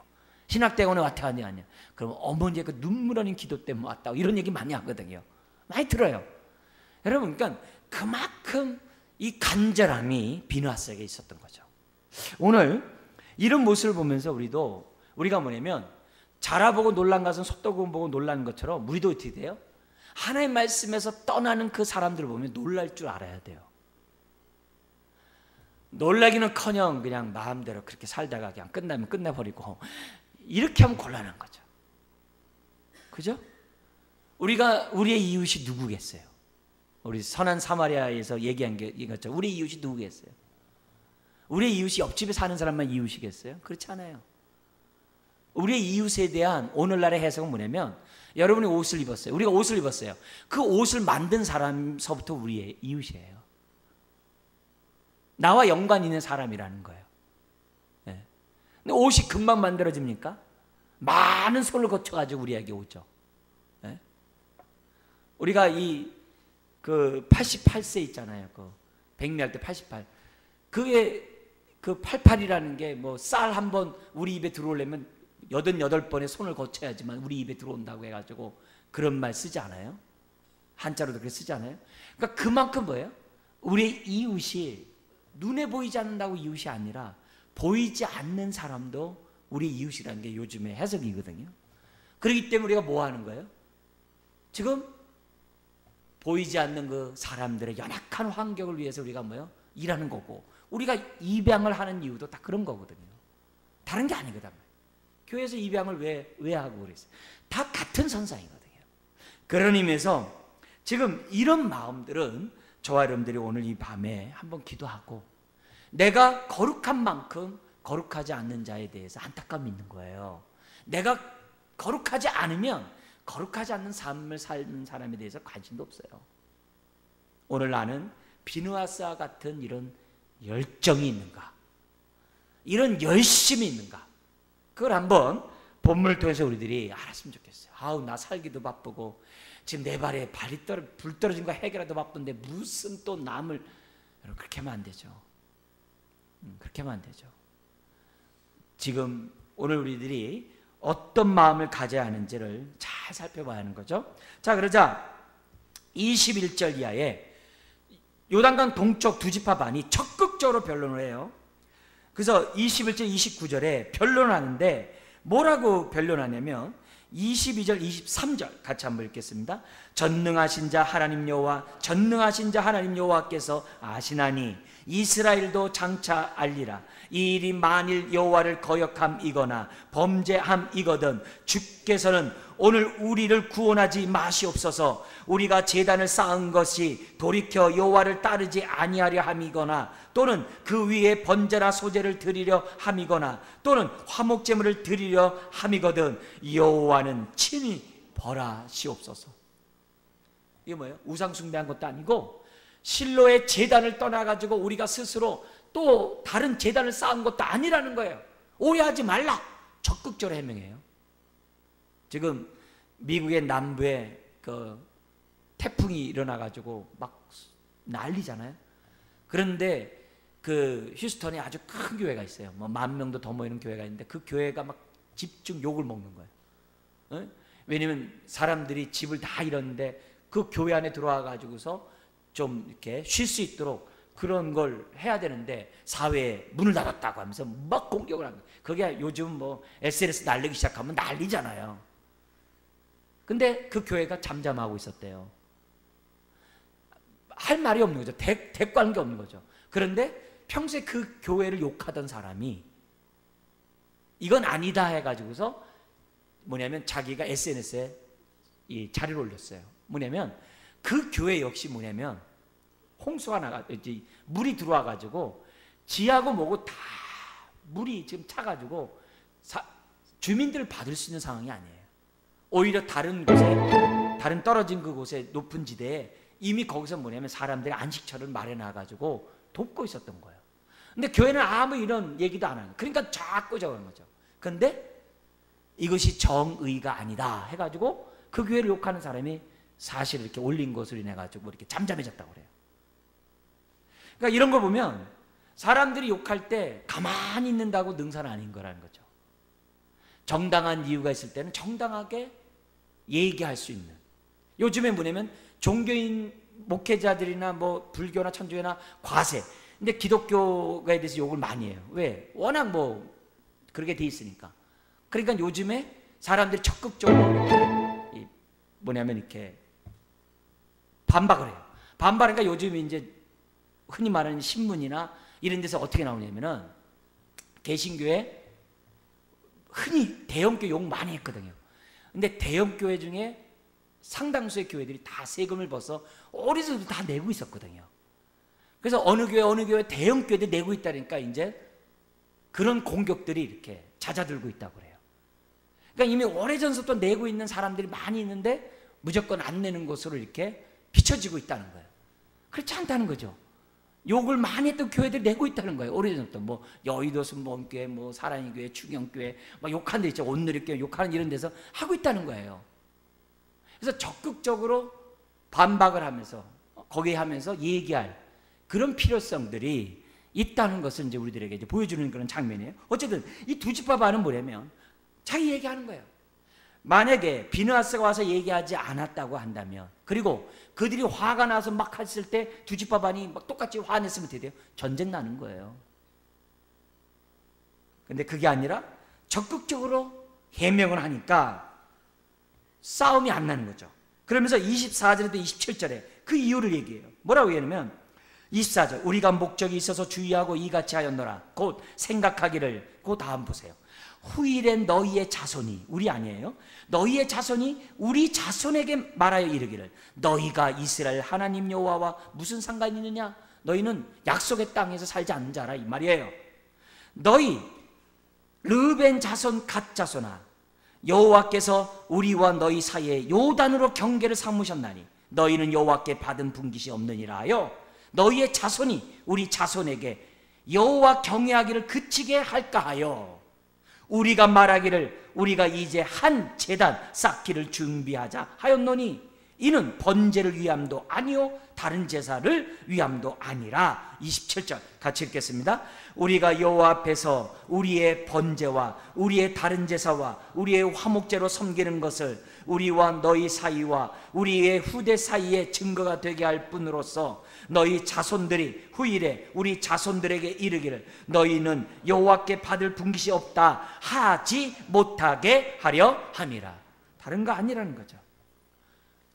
신학대원에 왔다가 아니야. 그럼 어머니의 그 눈물 흘리는 기도 때문에 왔다고 이런 얘기 많이 하거든요. 많이 들어요. 여러분, 그러니까 그만큼 이 간절함이 비느하스에게 있었던 거죠. 오늘 이런 모습을 보면서 우리가 뭐냐면 자라보고 놀란 것은 솥도금 보고 놀라는 것처럼 우리도 어떻게 돼요? 하나님의 말씀에서 떠나는 그 사람들을 보면 놀랄 줄 알아야 돼요. 놀라기는커녕 그냥 마음대로 그렇게 살다가 그냥 끝나면 끝내버리고 이렇게 하면 곤란한 거죠. 그죠? 우리의 이웃이 누구겠어요? 우리 선한 사마리아에서 얘기한 게 이거죠. 우리 이웃이 누구겠어요? 우리의 이웃이 옆집에 사는 사람만 이웃이겠어요? 그렇지 않아요. 우리의 이웃에 대한 오늘날의 해석은 뭐냐면 여러분이 옷을 입었어요. 우리가 옷을 입었어요. 그 옷을 만든 사람서부터 우리의 이웃이에요. 나와 연관 있는 사람이라는 거예요. 네. 근데 옷이 금방 만들어집니까? 많은 손을 거쳐가지고 우리에게 오죠. 네. 우리가 그 88세 있잖아요. 그 백리할 때 88. 그게 그 88이라는 게 뭐 쌀 한 번 우리 입에 들어오려면 88번의 손을 거쳐야지만 우리 입에 들어온다고 해가지고 그런 말 쓰지 않아요? 한자로도 그렇게 쓰지 않아요? 그러니까 그만큼 뭐예요? 우리의 이웃이 눈에 보이지 않는다고 이웃이 아니라 보이지 않는 사람도 우리 이웃이라는 게 요즘의 해석이거든요. 그렇기 때문에 우리가 뭐 하는 거예요? 지금 보이지 않는 그 사람들의 연약한 환경을 위해서 우리가 뭐예요? 일하는 거고 우리가 입양을 하는 이유도 다 그런 거거든요. 다른 게 아니거든요. 교회에서 입양을 왜 하고 그랬어요? 다 같은 선상이거든요. 그런 의미에서 지금 이런 마음들은 저와 여러분들이 오늘 이 밤에 한번 기도하고 내가 거룩한 만큼 거룩하지 않는 자에 대해서 안타까움이 있는 거예요. 내가 거룩하지 않으면 거룩하지 않는 삶을 사는 사람에 대해서 관심도 없어요. 오늘 나는 비느하스와 같은 이런 열정이 있는가? 이런 열심이 있는가? 그걸 한번 본문을 통해서 우리들이 알았으면 좋겠어요. 아우, 나 살기도 바쁘고 지금 내 발에 불 떨어진 거 해결하기도 바쁜데 무슨 또 남을. 여러분, 그렇게 하면 안 되죠. 그렇게 하면 안 되죠. 지금 오늘 우리들이 어떤 마음을 가져야 하는지를 잘 살펴봐야 하는 거죠. 자, 그러자 21절 이하에 요단강 동쪽 두 지파 반이 적극적으로 변론을 해요. 그래서 21절 29절에 변론하는데 뭐라고 변론하냐면 22절 23절 같이 한번 읽겠습니다. 전능하신 자 하나님 여호와께서 아시나니 이스라엘도 장차 알리라. 이 일이 만일 여호와를 거역함이거나 범죄함이거든 주께서는 오늘 우리를 구원하지 마시옵소서. 우리가 제단을 쌓은 것이 돌이켜 여호와를 따르지 아니하려 함이거나 또는 그 위에 번제나 소제를 드리려 함이거나 또는 화목제물을 드리려 함이거든 여호와는 친히 벌하시옵소서. 이게 뭐예요? 우상 숭배한 것도 아니고 실로의 제단을 떠나가지고 우리가 스스로 또 다른 제단을 쌓은 것도 아니라는 거예요. 오해하지 말라. 적극적으로 해명해요. 지금 미국의 남부에 그 태풍이 일어나가지고 막 난리잖아요. 그런데 그 휴스턴에 아주 큰 교회가 있어요. 뭐 10,000명도 더 모이는 교회가 있는데 그 교회가 막 집중 욕을 먹는 거예요. 어? 왜냐면 사람들이 집을 다 잃었는데 그 교회 안에 들어와 가지고서 좀 이렇게 쉴 수 있도록 그런 걸 해야 되는데 사회에 문을 닫았다고 하면서 막 공격을 하는 거예요. 그게 요즘 뭐 SNS 날리기 시작하면 난리잖아요. 근데 그 교회가 잠잠하고 있었대요. 할 말이 없는 거죠. 대꾸하는 게 없는 거죠. 그런데 평소에 그 교회를 욕하던 사람이 이건 아니다 해가지고서 뭐냐면 자기가 SNS에 이 자료를 올렸어요. 뭐냐면 그 교회 역시 뭐냐면 홍수가 나가지고 물이 들어와가지고 지하고 뭐고 다 물이 지금 차가지고 주민들을 받을 수 있는 상황이 아니에요. 오히려 다른 곳에, 다른 떨어진 그곳에 높은 지대에 이미 거기서 뭐냐면 사람들이 안식처를 마련해가지고 돕고 있었던 거예요. 근데 교회는 아무 이런 얘기도 안 하는 거예요. 그러니까 자꾸 저러는 거죠. 그런데 이것이 정의가 아니다 해가지고 그 교회를 욕하는 사람이 사실 이렇게 올린 것으로 인해 가지고 이렇게 잠잠해졌다고 그래요. 그러니까 이런 거 보면 사람들이 욕할 때 가만히 있는다고 능사는 아닌 거라는 거죠. 정당한 이유가 있을 때는 정당하게 얘기할 수 있는. 요즘에 뭐냐면 종교인 목회자들이나 뭐 불교나 천주교나 과세. 근데 기독교에 대해서 욕을 많이 해요. 왜? 워낙 뭐 그렇게 돼 있으니까. 그러니까 요즘에 사람들이 적극적으로 뭐냐면 이렇게 반박을 해요. 반발하니까 요즘 이제 흔히 말하는 신문이나 이런 데서 어떻게 나오냐면은 개신교에 흔히 대형교회 욕 많이 했거든요. 근데 대형교회 중에 상당수의 교회들이 다 세금을 벌어서 어디서도 다 내고 있었거든요. 그래서 어느 교회 대형교회도 내고 있다니까 이제 그런 공격들이 이렇게 잦아들고 있다고 그래요. 그러니까 이미 오래전부터 내고 있는 사람들이 많이 있는데 무조건 안 내는 것으로 이렇게 비춰지고 있다는 거예요. 그렇지 않다는 거죠. 욕을 많이 했던 교회들이 내고 있다는 거예요. 오래전부터 뭐 여의도 순복음교회, 뭐 사랑의 교회, 추경교회 막 욕하는 데 있죠. 온누리교회 욕하는 이런 데서 하고 있다는 거예요. 그래서 적극적으로 반박을 하면서 거기에 하면서 얘기할 그런 필요성들이 있다는 것을 이제 우리들에게 이제 보여주는 그런 장면이에요. 어쨌든 이 두 지파 반은 뭐냐면 자기 얘기하는 거예요. 만약에 비느하스가 와서 얘기하지 않았다고 한다면, 그리고 그들이 화가 나서 막 했을 때 두 지파 반이 막 똑같이 화냈으면 어떻게 돼요? 전쟁 나는 거예요. 근데 그게 아니라 적극적으로 해명을 하니까 싸움이 안 나는 거죠. 그러면서 24절에도 27절에 그 이유를 얘기해요. 뭐라고 얘기하냐면 24절, 우리가 목적이 있어서 주의하고 이같이 하였노라. 곧 생각하기를, 그 다음 보세요. 후일엔 너희의 자손이, 우리 아니에요, 너희의 자손이 우리 자손에게 말하여 이르기를, 너희가 이스라엘 하나님 여호와와 무슨 상관이 있느냐? 너희는 약속의 땅에서 살지 않는 자라, 이 말이에요. 너희 르벤 자손 갓 자손아, 여호와께서 우리와 너희 사이에 요단으로 경계를 삼으셨나니 너희는 여호와께 받은 분깃이 없느니라 하여 너희의 자손이 우리 자손에게 여호와 경외하기를 그치게 할까 하여 우리가 말하기를 우리가 이제 한 제단 쌓기를 준비하자 하였노니 이는 번제를 위함도 아니요 다른 제사를 위함도 아니라. 27절 같이 읽겠습니다. 우리가 여호와 앞에서 우리의 번제와 우리의 다른 제사와 우리의 화목제로 섬기는 것을 우리와 너희 사이와 우리의 후대 사이에 증거가 되게 할 뿐으로써 너희 자손들이 후일에 우리 자손들에게 이르기를 너희는 여호와께 받을 분깃이 없다 하지 못하게 하려 함이라. 다른 거 아니라는 거죠.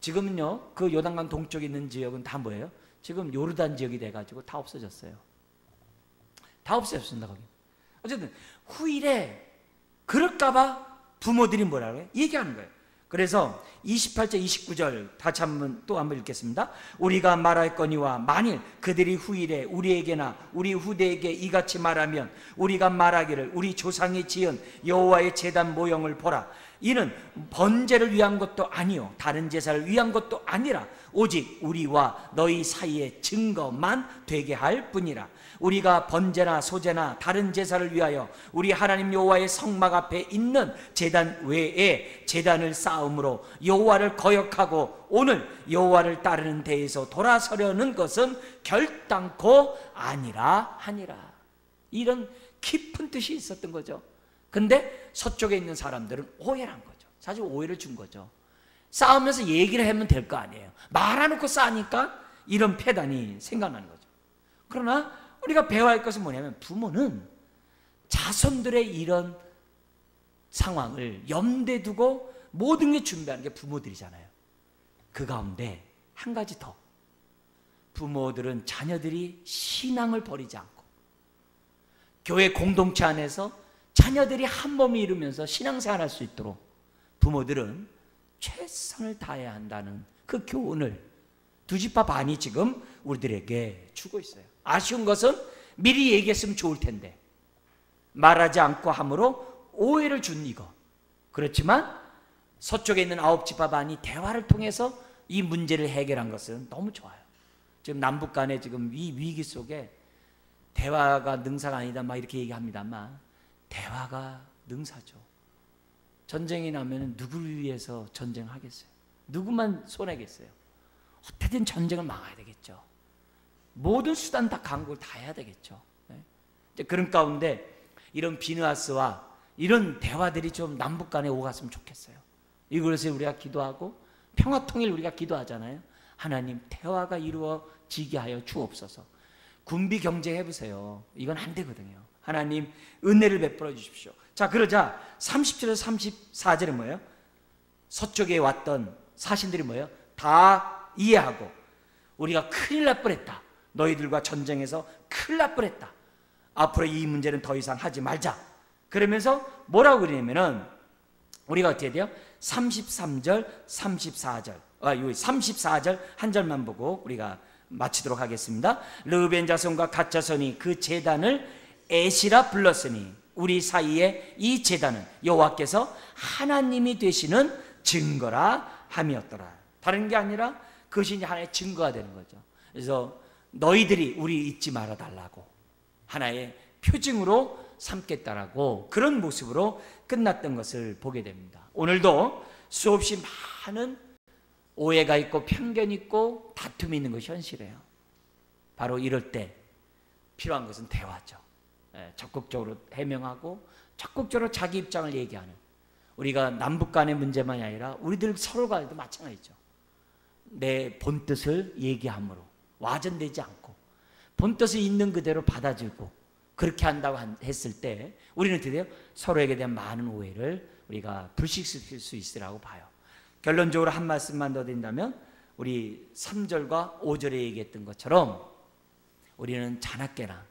지금은요, 그 요단강 동쪽에 있는 지역은 다 뭐예요? 지금 요르단 지역이 돼가지고 다 없어졌어요. 다 없어졌습니다, 거기. 어쨌든 후일에 그럴까봐 부모들이 뭐라고 해요? 얘기하는 거예요. 그래서 28절 29절 다시 또 한번 읽겠습니다. 우리가 말할거니와 만일 그들이 후일에 우리에게나 우리 후대에게 이같이 말하면 우리가 말하기를 우리 조상이 지은 여호와의 제단 모형을 보라. 이는 번제를 위한 것도 아니요 다른 제사를 위한 것도 아니라 오직 우리와 너희 사이의 증거만 되게 할 뿐이라. 우리가 번제나 소제나 다른 제사를 위하여 우리 하나님 여호와의 성막 앞에 있는 제단 외에 제단을 쌓음으로 여호와를 거역하고 오늘 여호와를 따르는 데에서 돌아서려는 것은 결단코 아니라 하니라. 이런 깊은 뜻이 있었던 거죠. 근데 서쪽에 있는 사람들은 오해를 한 거죠. 사실 오해를 준 거죠. 싸우면서 얘기를 하면 될 거 아니에요. 말아놓고 싸니까 이런 폐단이 생각나는 거죠. 그러나 우리가 배워야 할 것은 뭐냐면 부모는 자손들의 이런 상황을 염두에 두고 모든 게 준비하는 게 부모들이잖아요. 그 가운데 한 가지 더. 부모들은 자녀들이 신앙을 버리지 않고 교회 공동체 안에서 자녀들이 한 몸을 이루면서 신앙생활할 수 있도록 부모들은 최선을 다해야 한다는 그 교훈을 두 지파 반이 지금 우리들에게 주고 있어요. 아쉬운 것은 미리 얘기했으면 좋을 텐데 말하지 않고 함으로 오해를 준 이거. 그렇지만 서쪽에 있는 9지파 반이 대화를 통해서 이 문제를 해결한 것은 너무 좋아요. 지금 남북 간에 지금 이 위기 속에 대화가 능사가 아니다 막 이렇게 얘기합니다만 대화가 능사죠. 전쟁이 나면 누구를 위해서 전쟁하겠어요? 누구만 손해겠어요? 어떻게든 전쟁을 막아야 되겠죠. 모든 수단 다 강구를 다 해야 되겠죠. 이제 그런 가운데 이런 비누아스와 이런 대화들이 좀 남북 간에 오갔으면 좋겠어요. 이것을 우리가 기도하고 평화통일 우리가 기도하잖아요. 하나님 대화가 이루어지게 하여 주옵소서. 군비 경제 해보세요. 이건 안 되거든요. 하나님 은혜를 베풀어 주십시오. 자, 그러자 30절에서 34절은 뭐예요? 서쪽에 왔던 사신들이 뭐예요? 다 이해하고 우리가 큰일 날 뻔했다. 너희들과 전쟁에서 큰일 날 뻔했다. 앞으로 이 문제는 더 이상 하지 말자. 그러면서 뭐라고 그러냐면은 우리가 어떻게 돼요? 33절, 34절. 여기 34절 한 절만 보고 우리가 마치도록 하겠습니다. 르우벤 자손과 갓 자손이 그 제단을 에시라 불렀으니 우리 사이에 이 제단은 여호와께서 하나님이 되시는 증거라 함이었더라. 다른 게 아니라 그것이 이제 하나의 증거가 되는 거죠. 그래서 너희들이 우리 잊지 말아 달라고 하나의 표징으로 삼겠다라고 그런 모습으로 끝났던 것을 보게 됩니다. 오늘도 수없이 많은 오해가 있고 편견이 있고 다툼이 있는 것이 현실이에요. 바로 이럴 때 필요한 것은 대화죠. 적극적으로 해명하고 적극적으로 자기 입장을 얘기하는, 우리가 남북 간의 문제만이 아니라 우리들 서로 간에도 마찬가지죠. 내 본뜻을 얘기함으로 와전되지 않고 본뜻을 있는 그대로 받아들고 그렇게 한다고 했을 때 우리는 드디어 서로에게 대한 많은 오해를 우리가 불식시킬 수 있으라고 봐요. 결론적으로 한 말씀만 더 드린다면 우리 3절과 5절에 얘기했던 것처럼 우리는 자나깨나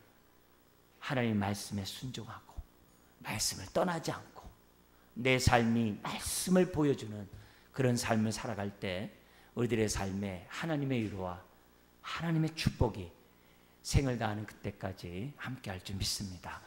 하나님의 말씀에 순종하고 말씀을 떠나지 않고 내 삶이 말씀을 보여주는 그런 삶을 살아갈 때 우리들의 삶에 하나님의 위로와 하나님의 축복이 생을 다하는 그때까지 함께할 줄 믿습니다.